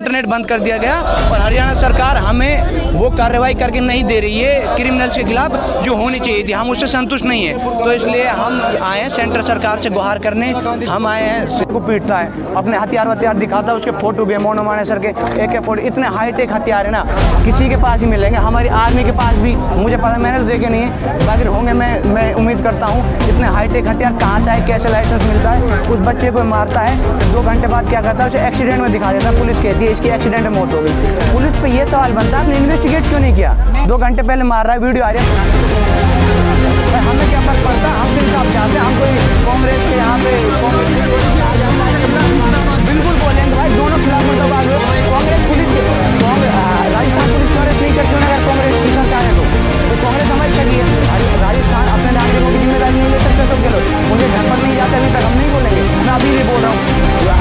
Internet बंद कर दिया गया और हरियाणा सरकार हमें वो कार्रवाई करके नहीं दे रही है क्रिमिनल्स के खिलाफ जो होनी चाहिए थी। हम उससे संतुष्ट नहीं है, तो इसलिए हम आए हैं सेंट्रल सरकार से गुहार करने। हम आए हैं, को पीटता है, अपने हथियार दिखाता है, उसके फोटो भी है मोनू मानेसर के AK-40। इतने हाईटेक हथियार है ना, किसी के पास ही मिलेंगे, हमारी आर्मी के पास भी मुझे पता, मैंने तो देखे नहीं है, बाकी होंगे मैं उम्मीद करता हूँ। इतने हाईटेक हथियार कहाँ से आए, कैसे लाइसेंस मिलता है? उस बच्चे को मारता है, फिर 2 घंटे बाद क्या करता है, उसे एक्सीडेंट में दिखा देता है। पुलिस कहती है इसकी एक्सीडेंट में मौत हो गई। पुलिस पे ये सवाल बनता है आपने इन्वेस्टिगेट क्यों नहीं किया? 2 घंटे पहले मार रहा है, वीडियो आ रही है, हमें क्या फर्क पड़ता है? हम इंसाफ चाहते हैं, हम कोई कांग्रेस के यहाँ पे बिल्कुल बोलेंगे भाई, दोनों खिलाफ मतलब कांग्रेस पुलिस राजस्थान पुलिस को अरेस्ट नहीं करती अगर कांग्रेस की सरकार है तो कांग्रेस हमारी चाहिए। राजस्थान अपने नागरिकों की जिम्मेदारी नहीं ले सकते, सबके लोग उनके घर पर नहीं जाते, अभी तक हम नहीं बोलेंगे। मैं अभी भी बोल रहा हूँ,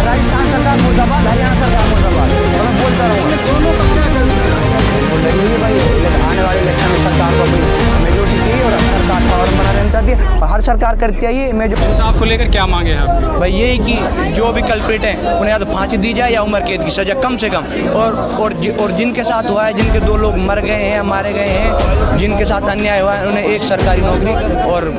राजस्थान सरकार मुर्दाबाद, हरियाणा सरकार मुर्दाबाद, तो मैं बोलता रहूँगा। दोनों का क्या बोलेंगे भाई, आने वाले इलेक्शन में सरकार को मेजोरिटी चाहिए और सरकार पावर बना रहना चाहती है, और हर सरकार करती है ये। मैं जो इंसाफ को लेकर क्या मांगे हैं आप? भाई यही कि जो भी कल्प्रिट हैं उन्हें या तो फांसी दी जाए या उम्र कैद की सज़ा कम से कम, और जिनके साथ हुआ है, जिनके 2 लोग मर गए हैं, मारे गए हैं, जिनके साथ अन्याय हुआ है, उन्हें एक सरकारी नौकरी और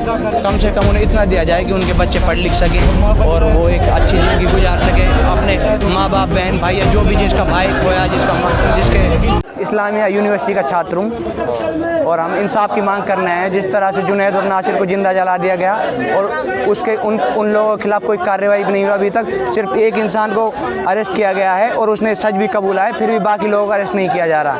कम से कम उन्हें इतना दिया जाए कि उनके बच्चे पढ़ लिख सकें और वो एक अच्छी ज़िंदगी गुजार सकें। अपने माँ बाप, बहन भाई या जो भी जिसका भाई खोया, जिसके इस्लामिया यूनिवर्सिटी का छात्र हूँ और हम इंसाफ की मांग करना है। जिस तरह से जुनैद और नासिर को जिंदा जला दिया गया और उसके उन लोगों के खिलाफ कोई कार्रवाई भी नहीं हुआ अभी तक, सिर्फ एक इंसान को अरेस्ट किया गया है और उसने सच भी कबूला है, फिर भी बाकी लोगों को अरेस्ट नहीं किया जा रहा।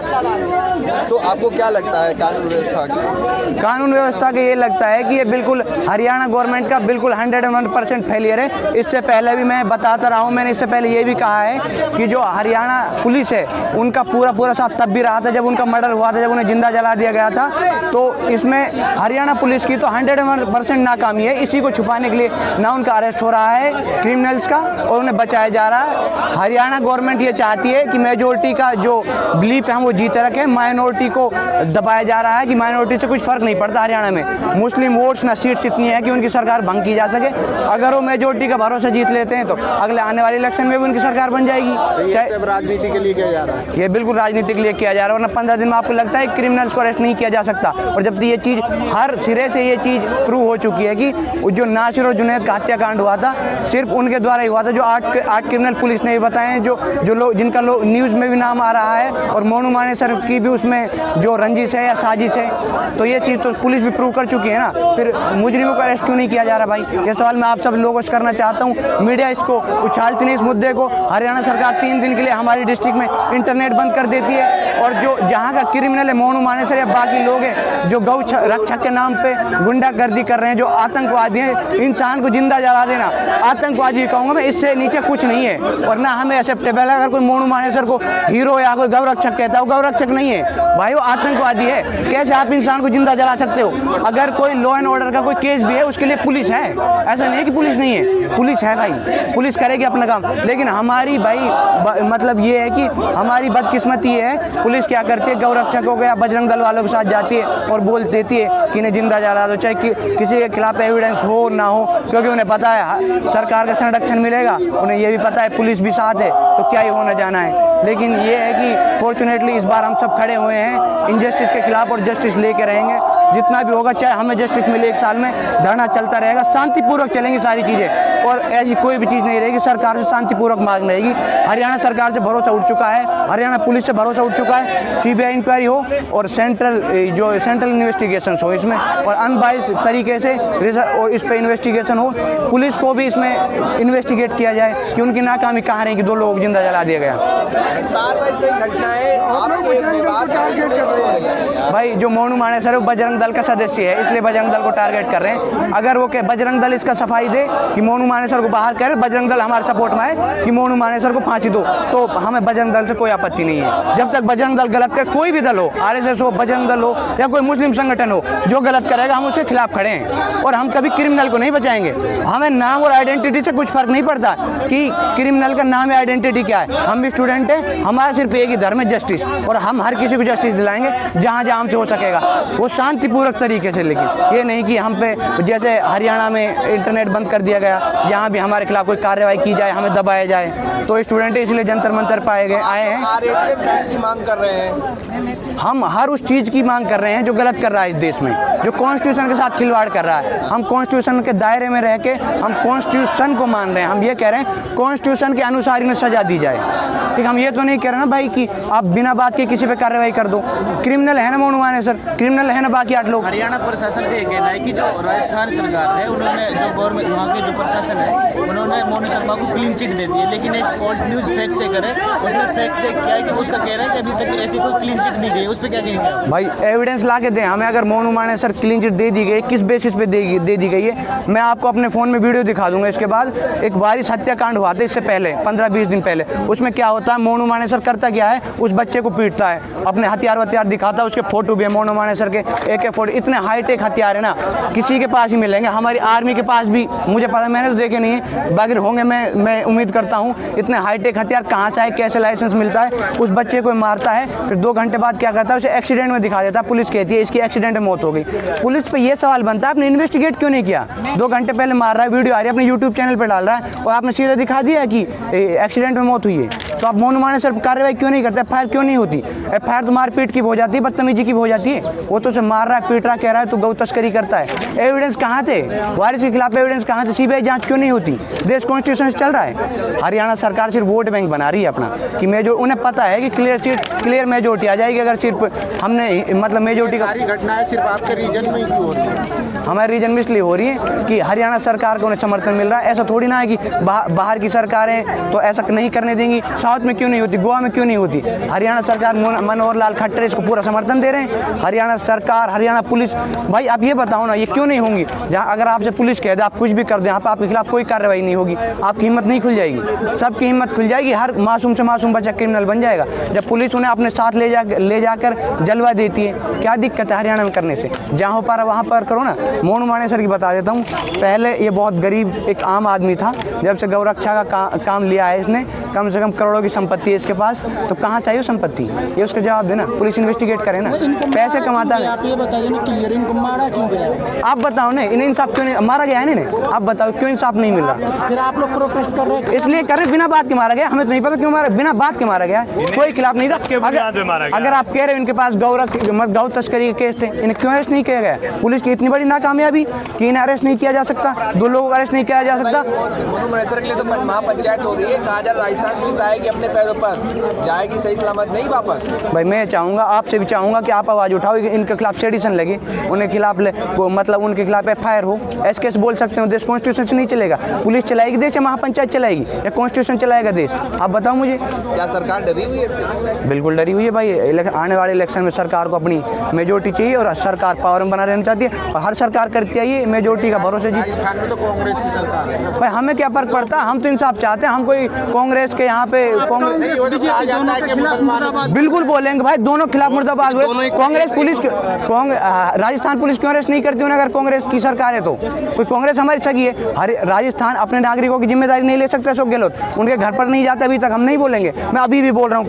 तो आपको क्या लगता है कानून व्यवस्था के? ये लगता है कि ये बिल्कुल हरियाणा गवर्नमेंट का बिल्कुल 101% फेलियर है। इससे पहले भी मैं बताता रहा हूँ, मैंने इससे पहले ये भी कहा है कि जो हरियाणा पुलिस है उनका पूरा साथ तब भी रहा था जब उनका मर्डर हुआ था, जब उन्हें जिंदा जला दिया गया था। तो इसमें हरियाणा पुलिस की तो 101% नाकामी है। इसी को छुपाने के लिए ना उनका अरेस्ट हो रहा है क्रिमिनल्स का और उन्हें बचाया जा रहा है। हरियाणा गवर्नमेंट ये चाहती है कि मेजोरिटी का जो बिलीफ है हम वो जीते रखें, माइनॉरिटी को दबाया जा रहा है कि माइनॉरिटी से कुछ फर्क नहीं पड़ता। हरियाणा में मुस्लिम वोट्स ना सीट्स इतनी है कि उनकी सरकार भंग की जा सके। अगर वो मेजोरिटी का भरोसा जीत लेते हैं तो अगले आने वाले इलेक्शन में भी उनकी सरकार बन जाएगी। चाहे राजनीति के लिए किया जा रहा है, ये बिल्कुल राजनीति के लिए किया जा रहा है, वरना 15 दिन में आपको लगता है क्रिमिनल्स को अरेस्ट नहीं किया जा सकता। और जब ये चीज़ हर सिरे से ये चीज़ प्रूव हो चुकी है कि जो नासिर और जुनैद का हत्याकांड हुआ था सिर्फ उनके द्वारा ही हुआ था। जो 8 क्रिमिनल पुलिस ने भी बताए हैं, जो लोग जिनका न्यूज़ में भी नाम आ रहा है, और मोनू मानेसर की भी उसमें जो रंजिश है या साजिश है, तो ये चीज़ तो पुलिस भी प्रूव कर चुकी है ना। फिर मुजरिमों को अरेस्ट क्यों नहीं किया जा रहा भाई? ये सवाल मैं आप सब लोगों से करना चाहता हूँ। मीडिया इसको उछालती नहीं इस मुद्दे को। हरियाणा सरकार 3 दिन के लिए हमारी डिस्ट्रिक्ट में इंटरनेट बंद कर देती है और जो जहाँ का क्रिमिनल है मोनू मानेसर या बाकी लोग हैं जो गौ रक्षक के नाम पे गुंडागर्दी कर रहे हैं, जो आतंकवादी हैं, इंसान को जिंदा जला देना आतंकवादी कहूँगा मैं, इससे नीचे कुछ नहीं है। और ना हमें एक्सेप्टेबल है अगर कोई मोनू मानेसर को हीरो या कोई गौ रक्षक कहता है, वो गौ रक्षक नहीं है भाई, वो आतंकवादी है। कैसे आप इंसान को जिंदा जला सकते हो? अगर कोई लॉ एंड ऑर्डर का कोई केस भी है उसके लिए पुलिस है, ऐसा नहीं है कि पुलिस नहीं है, पुलिस है भाई, पुलिस करेगी अपना काम। लेकिन हमारी भाई मतलब ये है कि हमारी बदकिस्मती है, पुलिस क्या करती है, गौ रक्षकों के या बजरंग दल वालों के साथ जाती है और बोल देती है कि इन्हें जिंदा जला दो, चाहे किसी के खिलाफ एविडेंस हो ना हो, क्योंकि उन्हें पता है सरकार का संरक्षण मिलेगा। उन्हें ये भी पता है पुलिस भी साथ है, तो क्या ही होना जाना है। लेकिन ये है कि फॉर्चुनेटली इस बार हम सब खड़े हुए हैं इनजस्टिस के खिलाफ और जस्टिस लेके रहेंगे जितना भी होगा, चाहे हमें जस्टिस मिले 1 साल में, धरना चलता रहेगा, शांतिपूर्वक चलेंगी सारी चीज़ें और ऐसी कोई भी चीज़ नहीं रहेगी। सरकार से शांतिपूर्वक मांग रहेगी। हरियाणा सरकार से भरोसा उठ चुका है, हरियाणा पुलिस से भरोसा उठ चुका है। CBI इंक्वायरी हो और सेंट्रल इन्वेस्टिगेशन हो इसमें, और अनबाइज तरीके से और इस पर इन्वेस्टिगेशन हो, पुलिस को भी इसमें इन्वेस्टिगेट किया जाए कि उनकी नाकामी कहाँ रही कि 2 लोग जिंदा जला दिया गया। भाई जो मोनू मानेसर है वो बजरंग दल का सदस्य है, इसलिए बजरंग दल को टारगेट कर रहे हैं। अगर वो बजरंग दल इसका सफाई दे कि मोनू मानेसर को बाहर करे, बजरंग दल हमारे सपोर्ट में है कि मोनू मानेसर को फांसी दो, तो हमें बजरंग दल से कोई आपत्ति नहीं है। जब तक बजरंग दल गलत करे, कोई भी दल हो, RSS हो, बजरंग दल हो या कोई मुस्लिम संगठन हो, जो गलत करेगा हम उसके खिलाफ खड़े हैं और हम कभी क्रिमिनल को नहीं बचाएंगे। हमें नाम और आइडेंटिटी से कुछ फर्क नहीं पड़ता कि क्रिमिनल का नाम या आइडेंटिटी क्या है। हम भी स्टूडेंट हैं, हमारा सिर्फ एक ही धर्म है जस्टिस, और हम हर किसी को जस्टिस दिलाएंगे जहाँ जहाँ हमसे हो सकेगा, वो शांतिपूर्वक तरीके से। लेकिन ये नहीं कि हम पे जैसे हरियाणा में इंटरनेट बंद कर दिया गया, यहाँ भी हमारे खिलाफ कोई कार्रवाई की जाए, हमें दबाया जाए। तो स्टूडेंट इसलिए जंतर मंतर पाए गए आए हैं। आरएसएस बैन की मांग कर रहे हैं। हम हर उस चीज़ की मांग कर रहे हैं जो गलत कर रहा है इस देश में, जो कॉन्स्टिट्यूशन के साथ खिलवाड़ कर रहा है। हम कॉन्स्टिट्यूशन के दायरे में रह के हम कॉन्स्टिट्यूशन को मान रहे हैं। हम ये कह रहे हैं कॉन्स्टिट्यूशन के अनुसार इन्हें सजा दी जाए। ठीक, हम ये तो नहीं कह रहे ना भाई कि आप बिना बात के किसी पे कार्रवाई कर दो। क्रिमिनल है ना मोनू मानेसर, क्रिमिनल है ना बाकी 8 लोग। हरियाणा प्रशासन का ये कहना है कि जो राजस्थान सरकार है उन्होंने जो गवर्नमेंट वहाँ के जो प्रशासन है उन्होंने मोनू शर्मा को क्लीन चिट दे दी है, लेकिन एक ओल्ड न्यूज़ फैक्ट चेकर है, उसने फैक्ट चेक किया है कि उसका कह रहा है कि अभी तक ऐसी कोई क्लीन चिट नहीं गई। उस पर क्या कहेंगे आप? भाई एविडेंस ला के दें हमें, अगर मोनू मानेसर क्लीन चिट दे दी गई, किस बेसिस पे दे दी गई है। मैं आपको अपने फ़ोन में वीडियो दिखा दूंगा। इसके बाद एक वारिस हत्याकांड हुआ था इससे पहले 15-20 दिन पहले। उसमें क्या होता है, मोनू मानेसर करता क्या है, उस बच्चे को पीटता है, अपने हथियार दिखाता है। उसके फोटो भी है मोनू मानेसर के, AK फोटो। इतने हाईटेक हथियार है ना, किसी के पास ही मिलेंगे। हमारी आर्मी के पास भी, मुझे पता, मैंने तो देखे नहीं है, बाकी होंगे, मैं उम्मीद करता हूँ। इतने हाईटेक हथियार कहाँ से आए, कैसे लाइसेंस मिलता है। उस बच्चे को मारता है, फिर 2 घंटे बाद क्या करता है, उसे एक्सीडेंट में दिखा देता है। पुलिस कहती है इसकी एक्सीडेंट में मौत हो गई। पुलिस पे ये सवाल बनता है आपने इन्वेस्टिगेट क्यों नहीं किया? 2 घंटे पहले मार रहा है, वीडियो आ रही है, अपने यूट्यूब चैनल पर डाल रहा है और आपने सीधा दिखा दिया कि एक्सीडेंट में मौत हुई है। तो आप मोनू मानेसर पर कार्रवाई क्यों नहीं करते? FIR क्यों नहीं होती? FIR तो मारपीट की हो जाती है, बदतमीजी की हो जाती है। वो तो उसे मार रहा है, पीट रहा, कह रहा है तो गौ तस्करी करता है। एविडेंस कहाँ थे? वारिस के खिलाफ एविडेंस कहाँ थे? CBI जांच क्यों नहीं होती? देश कॉन्स्टिट्यूशन से चल रहा है। हरियाणा सरकार सिर्फ वोट बैंक बना रही है अपना, कि उन्हें पता है कि क्लियर मेजोरिटी आ जाएगी अगर सिर्फ हमने मतलब मेजोरिटी का। सारी घटनाएं सिर्फ आपके रीजन में ही क्यों हो रही है? हमारे रीजन में इसलिए हो रही है कि हरियाणा सरकार को उन्हें समर्थन मिल रहा है। ऐसा थोड़ी ना है कि बाहर की सरकारें तो ऐसा नहीं करने देंगी। साउथ में क्यों नहीं होती, गोवा में क्यों नहीं होती? हरियाणा सरकार, मनोहर लाल खट्टर इसको पूरा समर्थन दे रहे हैं। हरियाणा सरकार, हरियाणा पुलिस, भाई आप ये बताओ ना, ये क्यों नहीं होंगी? जहाँ अगर आपसे पुलिस कह दे आप कुछ भी कर दें, आपके खिलाफ कोई कार्रवाई नहीं होगी, आपकी हिम्मत नहीं खुल जाएगी। सबकी हिम्मत खुल जाएगी, हर मासूम से मासूम बच्चा क्रिमिनल बन जाएगा। जब पुलिस उन्हें अपने साथ ले जाकर जलवा देती है, क्या दिक्कत है हरियाणा में करने से? जहाँ पर वहाँ पर करो ना। मोनू मानेसर की बता देता हूँ, पहले ये बहुत गरीब एक आम आदमी था। जब से गौरक्षा का काम लिया है इसने, कम से कम करोड़ों की संपत्ति है इसके पास। तो कहाँ चाहिए संपत्ति, ये उसका जवाब देना। पुलिस इन्वेस्टिगेट करे ना, पैसे कमाता है। आप ये बताइए ना क्लियर इनको मारा क्यों गया? आप बताओ ना, इन्हें इंसाफ क्यों नहीं, मारा गया है ना इन्हें? आप बताओ क्यों इंसाफ नहीं मिल रहा? फिर आप लोग प्रोटेस्ट कर रहे हैं इसलिए कर रहे, बिना बात के मारा गया। हमें तो नहीं पता क्यों मारा, बिना बात के मारा गया। कोई खिलाफ नहीं था। अगर आप कह रहे हो इनके पास गौ तस्करी के केस थे, इन्हें क्यों अरेस्ट नहीं किया गया? पुलिस की इतनी बड़ी नाकामयाबी कि इन्हें अरेस्ट नहीं किया जा सकता, 2 लोगों को अरेस्ट नहीं किया जा सकता। मोनू मानेसर के लिए तो महापंचायत हो गई है। कहा जा राजस्थान पुलिस आएगी अपने पैरों पर, जाएगी सही सलामत नहीं वापस। भाई मैं चाहूँगा, आपसे भी चाहूँगा कि आप आवाज़ उठाओ, इनके खिलाफ सेडिशन लगे, उनके खिलाफ मतलब उनके खिलाफ FIR हो। ऐसे केस बोल सकते हो, देश कॉन्स्टिट्यूशन से नहीं चलेगा। पुलिस चलाएगी देश या महापंचायत चलाएगी या कॉन्स्टिट्यूशन चलाएगा देश? आप बताओ मुझे। क्या सरकार डरी हुई है इससे? बिल्कुल डरी हुई है भाई। आने वाले इलेक्शन में सरकार को अपनी मेजोरिटी चाहिए और सरकार पावर में बना रहना चाहती है, और हर सरकार करती है ये मेजोरिटी का भरोसे जी। राजस्थान में तो कांग्रेस की सरकार है। भाई हमें क्या फर्क पड़ता है, हम तो इंसाफ चाहते हैं। हम कोई कांग्रेस के यहाँ पे बिल्कुल बोलेंगे भाई, दोनों खिलाफ मुर्दाबाद हुए। कांग्रेस पुलिस, राजस्थान पुलिस क्यों अरेस्ट नहीं करती उन्हें अगर कांग्रेस की सरकार है तो? कोई कांग्रेस हमारी सगी है। राजस्थान अपने नागरिकों की जिम्मेदारी नहीं ले सकता। अशोक गहलोत उनके घर पर नहीं जाते अभी तक, हम नहीं बोलेंगे। मैं अभी भी बोल रहा हूँ,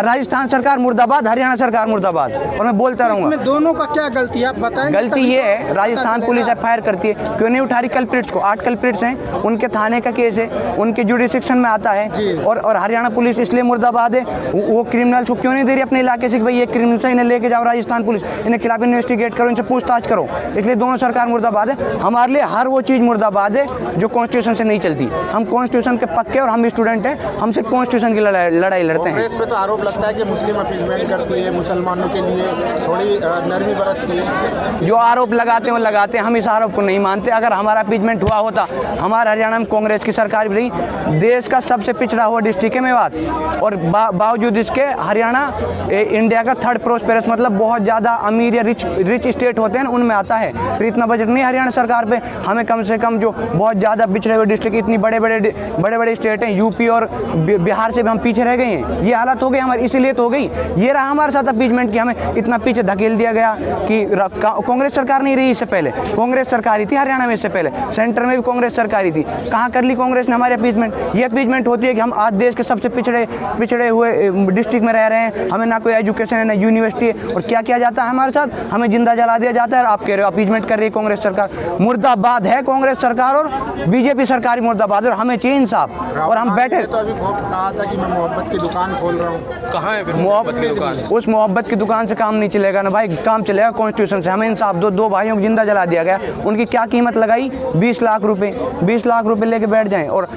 राजस्थान सरकार मुर्दाबाद, हरियाणा सरकार मुर्दाबाद, और मैं बोलता रहूँगा। दोनों का क्या गलती है आप बताएं? गलती ये है, राजस्थान पुलिस FIR करती है, क्यों नहीं उठा रही कल्प्रिट्स को? 8 कल्प्रिट्स हैं, उनके थाने का केस है, उनके जुडिक्शन में आता है। और हरियाणा पुलिस इसलिए मुर्दाबाद है, वो क्रिमिनल्स को क्यों नहीं दे रही अपने इलाके से कि भाई ये क्रिमिनल्स है, इन्हें लेके जाओ राजस्थान पुलिस, इन्हें खिलाफ इन्वेस्टिगेट करो, इनसे पूछताछ करो। इसलिए दोनों सरकार मुर्दाबाद है। हमारे लिए हर वो चीज़ मुर्दाबाद है जो कॉन्स्टिट्यूशन से नहीं चलती। हम कॉन्स्टिट्यूशन के पक्के और हम स्टूडेंट हैं, हम सिर्फ कॉन्स्टिट्यूशन की लड़ाई लड़ते हैं। कांग्रेस पे तो आरोप लगता है कि मुस्लिम अपीजमेंट करती है, मुसलमानों के लिए थोड़ी नरमी बरतती है। जो आरोप लगाते हैं वो लगाते हैं, हम इस आरोप को नहीं मानते। अगर हमारा अपीजमेंट हुआ होता, हमारे हरियाणा में कांग्रेस की सरकार भी रही, देश का सबसे पिछड़ा हुआ डिस्ट्रिक्ट है मेवात, और बावजूद इसके हरियाणा इंडिया का 3rd प्रोस्पेरस, मतलब बहुत ज़्यादा अमीर या रिच स्टेट होते हैं उनमें आता है। फिर इतना बजट नहीं हरियाणा सरकार पे। हमें कम से कम जो बहुत ज़्यादा पिछड़े हुए डिस्ट्रिक्ट, इतनी बड़े स्टेट हैं, यूपी और बिहार से भी हम पीछे रह गए हैं। ये हालत हो गई हमारी, इसीलिए तो हो गई। ये रहा हमारे साथ अपीजमेंट की, हमें इतना पीछे धकेल दिया गया कि कांग्रेस सरकार नहीं रही इससे पहले, कांग्रेस सरकार ही थी हरियाणा में इससे पहले, सेंटर में भी कांग्रेस सरकार ही थी। कहाँ कर ली कांग्रेस ने हमारे अपीजमेंट? ये अपीजमेंट होती है कि हम हम आज देश के सबसे पिछड़े हुए डिस्ट्रिक्ट में रह रहे हैं, हमें ना कोई एजुकेशन है ना यूनिवर्सिटी है, और क्या किया जाता है हमारे साथ, हमें जिंदा जला दिया जाता है। और आप कह रहे हो अपीजमेंट कर रही है कांग्रेस सरकार। मुर्दाबाद है कांग्रेस सरकार और बीजेपी सरकार मुर्दाबाद, और हमें चाहिए इंसाफ। और हम बैठे तो अभी कहा था कि मैं मोहब्बत की दुकान खोल रहा हूँ। कहाँ है फिर मोहब्बत की दुकान? उस मोहब्बत की दुकान से काम नहीं चलेगा ना भाई, काम चलेगा कॉन्स्टिट्यूशन से। हमें इंसाफ दो भाइयों को जिंदा जला दिया गया, उनकी क्या कीमत लगाई, 20 लाख रुपए, 20 लाख रुपए लेके बैठ जाएं। और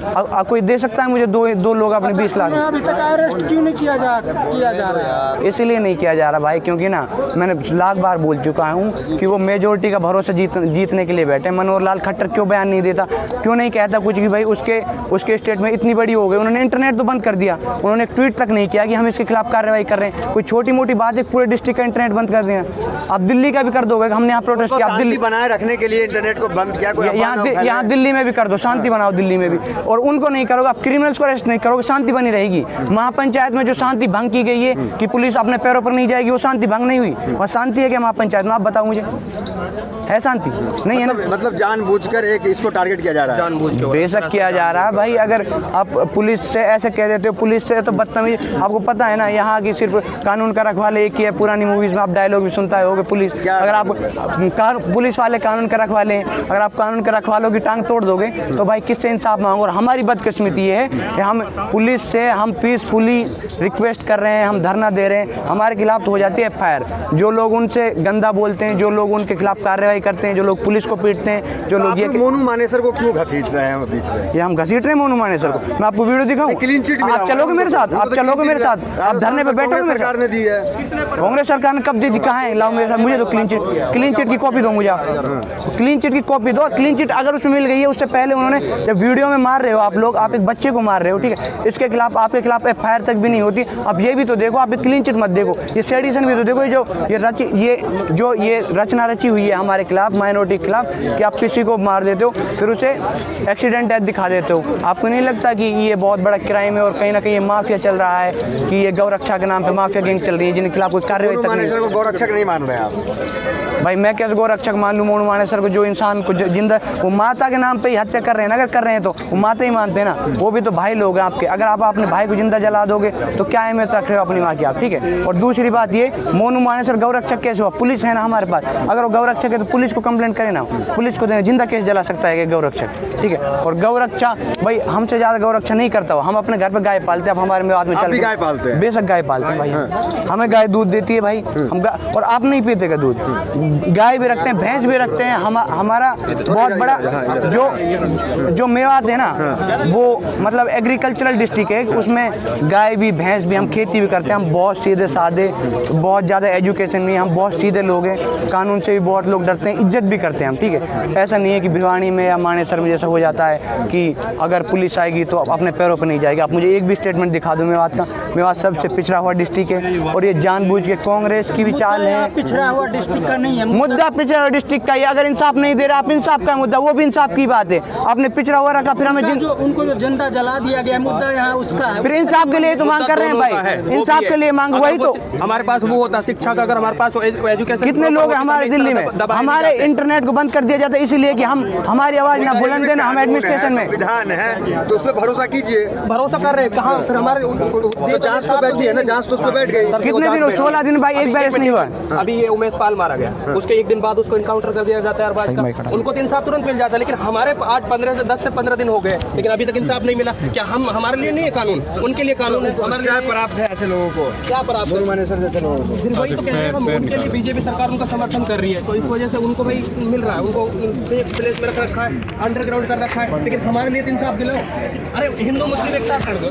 कोई दे सकता है मुझे दो लोग अपने 20 लाख? अभी तक अरेस्ट क्यों नहीं किया जा रहा है? इसलिए नहीं किया जा रहा भाई, क्योंकि ना मैंने लाख बार बोल चुका हूँ कि वो मेजोरिटी का भरोसा जीतने के लिए बैठे। मनोहर लाल खट्टर क्यों बयान नहीं देता, क्यों नहीं कहता कुछ कि भाई उसके स्टेट में इतनी बड़ी हो गई, उन्होंने इंटरनेट तो बंद कर दिया, उन्होंने एक ट्वीट तक नहीं किया कि हम इसके खिलाफ कार्रवाई कर रहे हैं। कोई छोटी मोटी बात है, पूरे डिस्ट्रिक्ट का इंटरनेट बंद कर दिया। अब दिल्ली का भी कर दोगे, हमने यहाँ प्रोटेस्ट किया, दिल्ली बनाए रखने के लिए इंटरनेट को बंद किया, यहाँ दिल्ली में भी कर दो, शांति बनाओ दिल्ली में भी। और उनको नहीं करोगे, आप क्रिमिनल्स को अरेस्ट नहीं करोगे, शांति बनी रहेगी। महापंचायत में जो शांति भंग की गई है कि पुलिस अपने पैरों पर नहीं जाएगी, वो शांति भंग नहीं हुई। वहाँ शांति है क्या महापंचायत में? आप बताओ मुझे, है शांति? नहीं है ना। मतलब जानबूझकर एक इसको टारगेट किया जा रहा है, बेशक किया जा रहा है भाई। अगर आप पुलिस से ऐसे कह देते हो, पुलिस से तो बदतमीजी, आपको पता है ना यहाँ की सिर्फ कानून का रखवाले एक ही है। पुरानी मूवीज में आप डायलॉग भी सुनता होगे, पुलिस अगर आप पुलिस वाले कानून का रखवाले, अगर आप कानून के रखवालों की टांग तोड़ दोगे तो भाई किससे इंसाफ मांगो। और हमारी बदकिस्मती ये है कि हम पुलिस से हम पीसफुली रिक्वेस्ट कर रहे हैं, हम धरना दे रहे हैं, हमारे खिलाफ तो हो जाती है FIR। जो लोग उनसे गंदा बोलते हैं, जो लोग उनके खिलाफ कार्रवाई करते हैं, जो लोग पुलिस को पीटते हैं, जो लोग ये मोनू मानेसर को क्यों घसीट रहे हैं बीच में? ये हम घसीट रहे हैं मोनू मानेसर को? मैं आपको वीडियो दिखाऊं? क्लीन चिट आप चलोगे मेरे साथ? आप चलोगे मेरे साथ? आप धरने पे बैठोगे? सरकार ने दी है, कांग्रेस सरकार ने कब दी? कहाँ है? लाओ मेरे साथ, मुझे तो क्लीन चिट की कॉपी दो मुझे। आप क्लीन चिट की कॉपी दो। क्लीन चिट अगर उसमें मिल गई है, उससे पहले उन्होंने जब वीडियो में मार रहे हो आप लोग, आप एक बच्चे को मार रहे हो, ठीक है, इसके खिलाफ आपके खिलाफ FIR तक भी नहीं होती। अब ये भी तो देखो, आप क्लीन चिट मत देखो, ये सेडिशन भी तो देखो। ये रचना रची हुई है हमारे खिलाफ, माइनॉरिटी के खिलाफ, कि आप किसी को मार देते हो फिर उसे एक्सीडेंट डेथ दिखा देते हो। आपको नहीं लगता कि ये बहुत बड़ा क्राइम है और कहीं ना कहीं ये माफिया चल रहा है, कि ये गौरक्षा के नाम पे माफिया गैंग चल रही है, जिनके खिलाफ कोई कार्रवाई तक नहीं? गौरक्षक नहीं मान रहे आप? भाई मैं कैसे गौरक्षक मान लूँ मोनू मानेसर को, जो इंसान को जिंदा, वो माता के नाम पे ही हत्या कर रहे हैं ना। अगर कर रहे हैं तो वो माता ही मानते हैं ना, वो भी तो भाई लोग हैं आपके। अगर आप अपने भाई को जिंदा जला दोगे तो क्या अहमियत रख रहे हो अपनी माँ की आप, ठीक है। और दूसरी बात ये, मोनू मानेसर गौरक्षक कैसे हुआ? पुलिस है ना हमारे पास, अगर वो गौरक्षक है तो पुलिस को कंप्लेंट करे ना, पुलिस को जिंदा कैसे जला सकता है गौरक्षक, ठीक है। और गौरक्षा भाई हमसे ज़्यादा गौरक्षा नहीं करता हो। हम अपने घर पे गाय पालते हैं, अब हमारे में आदमी चल गाय पालते हैं, बेशक गाय पालते हैं भाई, हमें गाय दूध देती है भाई, हम और आप नहीं पीते का दूध? गाय भी रखते हैं, भैंस भी रखते हैं। हमारा बहुत बड़ा जो मेवात है ना, वो मतलब एग्रीकल्चरल डिस्ट्रिक्ट है, उसमें गाय भी भैंस भी, हम खेती भी करते हैं। हम बहुत सीधे साधे, बहुत ज़्यादा एजुकेशन नहीं, हम बहुत सीधे लोग हैं, कानून से भी बहुत लोग डरते हैं, इज्जत भी करते हैं हम, ठीक है। ऐसा नहीं है कि भिवानी में या मानेसर में जैसा हो जाता है कि अगर पुलिस आएगी तो अपने पैरों पर नहीं जाएगी। आप मुझे एक भी स्टेटमेंट दिखा दो मेवात का। मेवात सबसे पिछड़ा हुआ डिस्ट्रिक्ट है और ये जानबूझ के कांग्रेस की भी चाल है। पिछड़ा हुआ डिस्ट्रिक्ट का नहीं है मुद्दा, पिछड़ा हुआ डिस्ट्रिक्ट का। ये अगर इंसाफ नहीं दे रहा, आप इंसाफ का मुद्दा, वो भी इंसाफ की बात है। आपने पिछड़ा हुआ रखा, फिर हमें उनको जो जनता जला दिया गया मुद्दा यहाँ उसका है, फिर इंसाफ के लिए तो मांग कर रहे हैं भाई, इंसाफ के लिए मांग। वही तो हमारे पास वो होता शिक्षा का, अगर हमारे पास एजुकेशन, कितने लोग हैं हमारे दिल्ली में, हमारे इंटरनेट को बंद कर दिया जाता है इसलिए कि हमारी आवाज ना बुलंद है ना हम एडमिनिस्ट्रेशन में। विधान है तो उस पर भरोसा कीजिए। भरोसा कर रहे हैं कहाँ? फिर हमारे जांच तो बैठी है ना, जांच तो उस पर बैठ गई। कितने दिन? 16 दिन भाई, एक बैच नहीं हुआ। अभी ये उमेश पाल मारा गया, उसके एक दिन बाद उसको इनकाउंटर कर दिया जाता है, उनको तो इंसाफ तुरंत मिल जाता है। लेकिन हमारे आज 10 से 15 दिन हो गए, लेकिन अभी तक इंसाफ नहीं मिला। क्या हम, हमारे लिए नहीं है कानून, उनके लिए कानून है? क्या प्राप्त है ऐसे लोगों को? क्या प्राप्त है मानेसर जैसे लोगों को? फिर वही तो कह रहे हैं हम, उनके लिए बीजेपी सरकार उनका समर्थन कर रही है, तो इस वजह से उनको भाई मिल रहा है, उनको प्लेस में रखा है, अंडरग्राउंड कर रखा है। लेकिन हमारे लिए इंसाफ दिलाओ। अरे हिंदू मुस्लिम एक साथ कर दो।